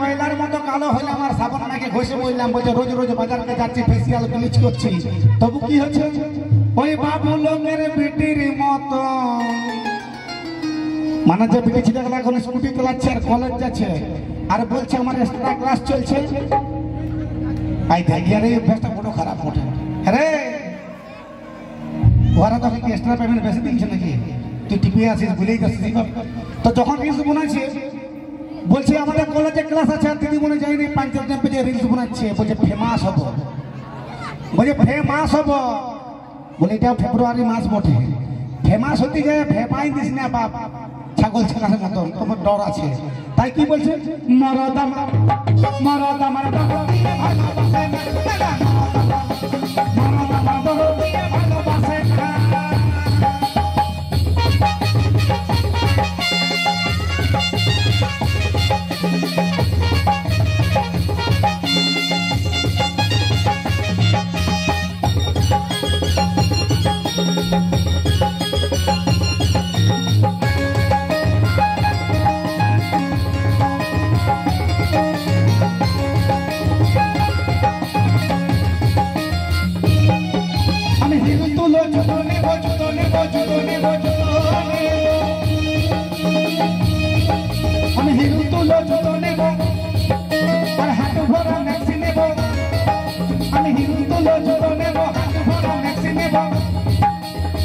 কয়লার মতো কালো হলে আমার সাবান নাকে ঘষে বললাম বলছে রোজ রোজ বাজারে যাচ্ছি ফেসিয়াল ব্লিচ করছি তবু কি হচ্ছে ওই বাবু লোকের বেটির মতো মানে যে বেটি ছেলেগুলো এখন স্কুটি চালাচ্ছে আর কলেজ যাচ্ছে আর বলছে আমার এক্সট্রা ক্লাস চলছে আই দেখি আরে অভ্যাসটা বড় খারাপ ওঠে আরে ওরা তো কি এক্সট্রা পেমেন্ট বেশি দিচ্ছে নাকি তুই টিপে আসিস ভুলেই যাচ্ছিস তো যখন রিলস বানাচ্ছে বলছে আমাদের কলেজে ক্লাস আছে আর দিদি মনে যায়নি পাঞ্চাল ক্যাম্পে যে রিলস বানাচ্ছে বলছে ফেমাস হব বলছে ফেমাস হব বলে এটা ফেব্রুয়ারি মাস বটে ফেমাস হতে যায় ফেপাই দিস না বাপ ছাগল ছানার মতন তোমার ডর আছে তাই কি বলছে মরদ আমার মরদ আমার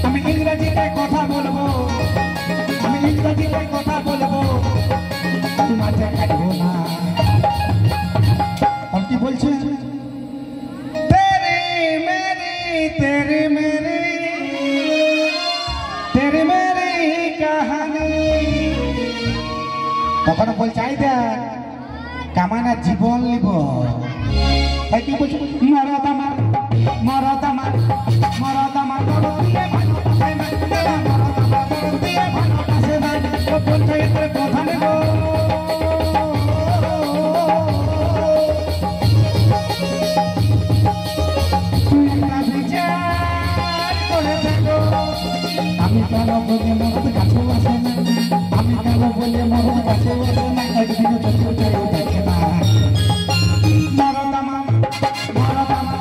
আমি ইংরেজিতে কথা বলবো আমি ইংরেজিতে কথা বলবো মাঝে কাটবো না আর কি বলছে তেরে মেরে কাহানি তখন বলছে আই দেখ কামানা জীবন নিব তাই কি বলছে মরদ আমার মরদ আমার মরদ আমার কথা নেব আমি কেন বলে মরদ কাছে আসে না আমি কেন বলে মরদ কাছে আসে না একদিন চোখে চাই দেখে না মরদ আমার মরদ আমার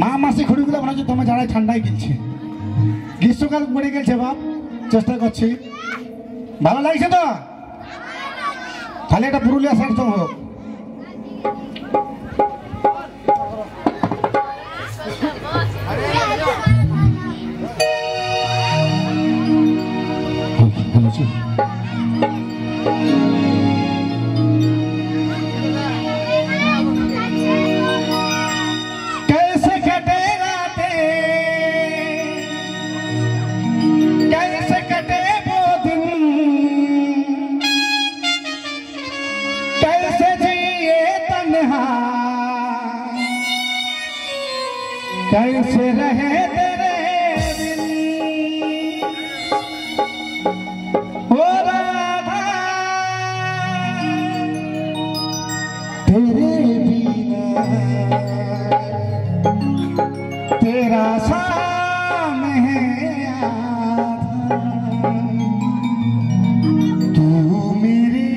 মা মাসি ঘুড়িগুলো মনে হচ্ছে তোমার যারাই ঠান্ডায় গিলছে গ্রীষ্মকাল পড়ে গেছে বাপ চেষ্টা করছি ভালো লাগছে তো তাহলে এটা পুরুলিয়া সাইড তো হোক कैसे कैसे रहे तेरे बिन ओ राधा तेरे बिना तेरा शाम है तू मेरी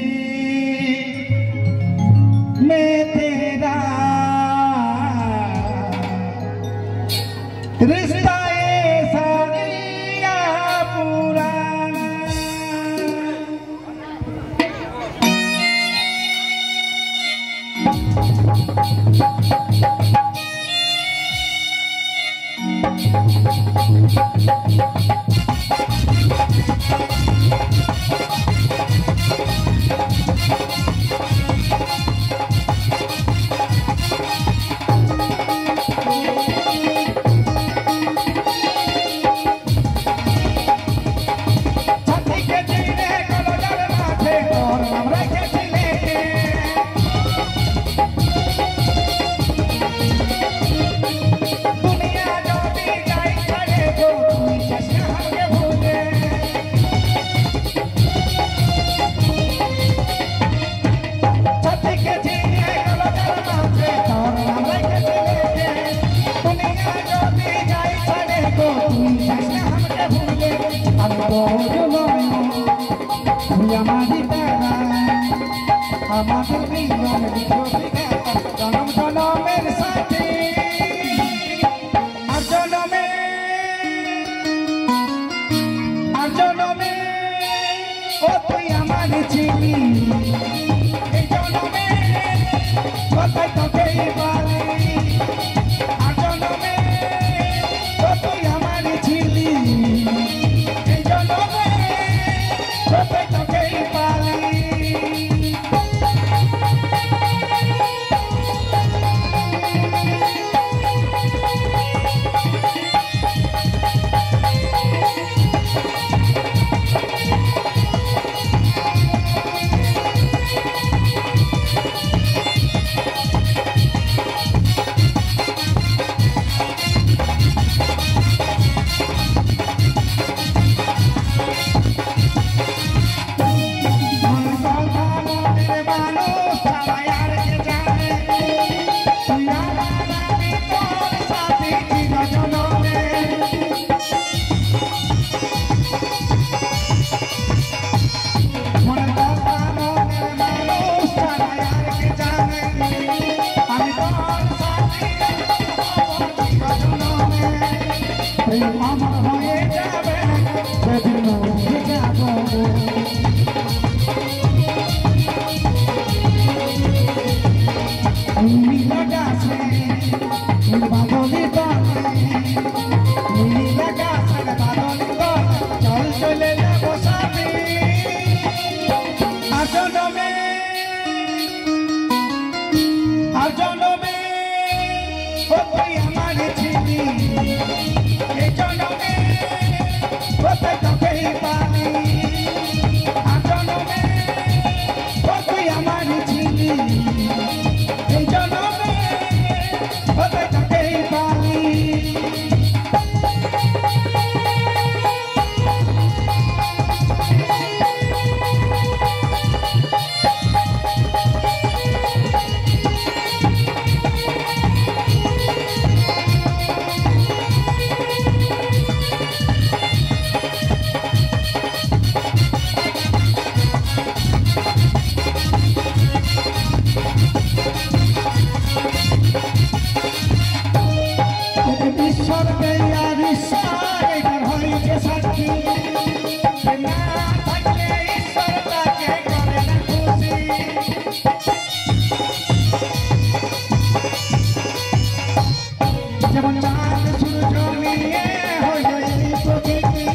मैं तेरा रिश्ता ऐसा नया पुराना জনম জনমের সাথী আর জনমে ও তুই আমার চিনি এই জনমে কোথায় তোকে বলি আর জনমে ও তুই আমার চিনি এই জনমে কোথায় তোকে বলি যেমন চাঁদ সূর্য নিয়ে হয়ে প্রকৃতি